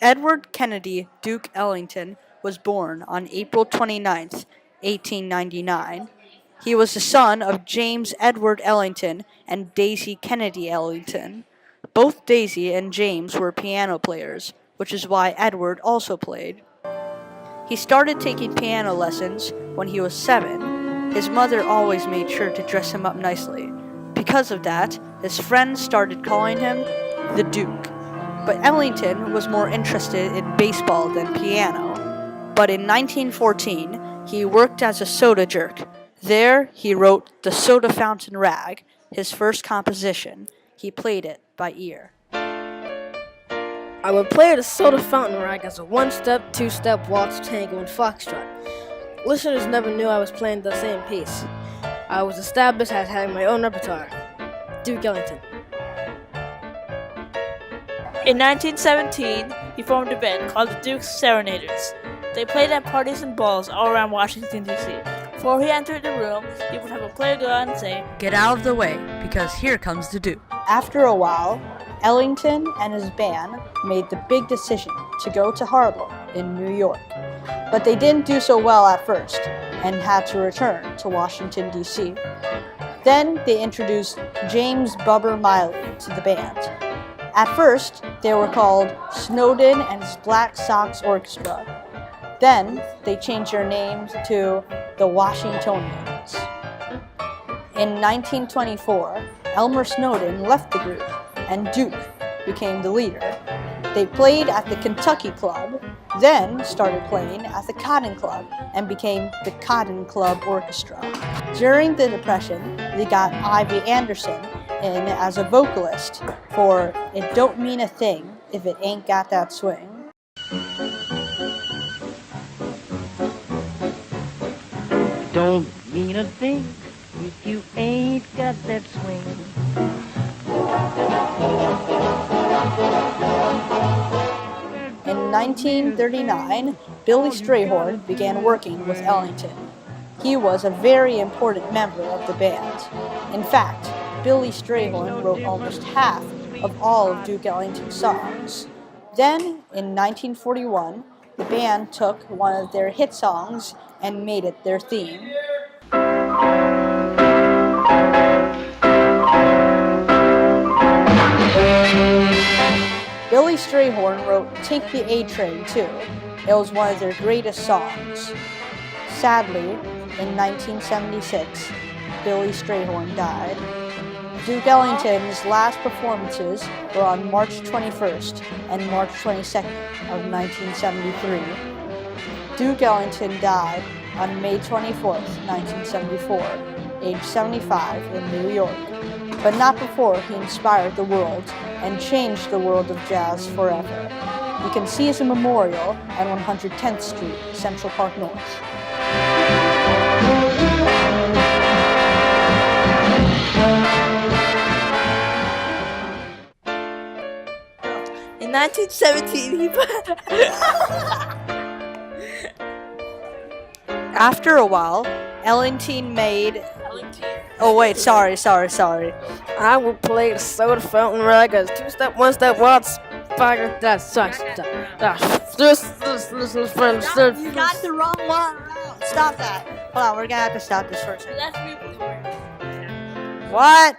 Edward Kennedy Duke Ellington was born on April 29th, 1899. He was the son of James Edward Ellington and Daisy Kennedy Ellington. Both Daisy and James were piano players, which is why Edward also played. He started taking piano lessons when he was 7. His mother always made sure to dress him up nicely. Because of that, his friends started calling him the Duke. But Ellington was more interested in baseball than piano. But in 1914, he worked as a soda jerk. There, he wrote The Soda Fountain Rag, his first composition. He played it by ear. I would play the soda fountain rag as a one-step, two-step waltz, tango, and foxtrot. Listeners never knew I was playing the same piece. I was established as having my own repertoire. Duke Ellington. In 1917, he formed a band called the Duke Serenaders. They played at parties and balls all around Washington, D.C. Before he entered the room, he would have a player go out and say, "Get out of the way, because here comes the Duke." After a while, Ellington and his band made the big decision to go to Harlem in New York. But they didn't do so well at first and had to return to Washington, D.C. Then they introduced James Bubber Miley to the band. At first, they were called Snowden and his Black Sox Orchestra. Then they changed their names to the Washingtonians. In 1924, Elmer Snowden left the group and Duke became the leader. They played at the Kentucky Club, then started playing at the Cotton Club and became the Cotton Club Orchestra. During the Depression, they got Ivy Anderson in as a vocalist for It Don't Mean a Thing If It Ain't Got That Swing. Don't mean a thing if you ain't got that swing. In 1939, Billy Strayhorn began working with Ellington. He was a very important member of the band. In fact, Billy Strayhorn wrote almost half of all of Duke Ellington's songs. Then, in 1941, the band took one of their hit songs and made it their theme. Billy Strayhorn wrote Take the A-Train too. It was one of their greatest songs. Sadly, in 1976, Billy Strayhorn died. Duke Ellington's last performances were on March 21st and March 22nd of 1973. Duke Ellington died on May 24th, 1974, age 75 in New York, but not before he inspired the world and changed the world of jazz forever. You can see his memorial at 110th Street, Central Park North. In 1917, he After a while, Ellington made... Oh wait, sorry. I would play the soda fountain rag as two-step, one-step waltz. You got the wrong one. Stop that. Hold on, we're gonna have to stop this for a second. What?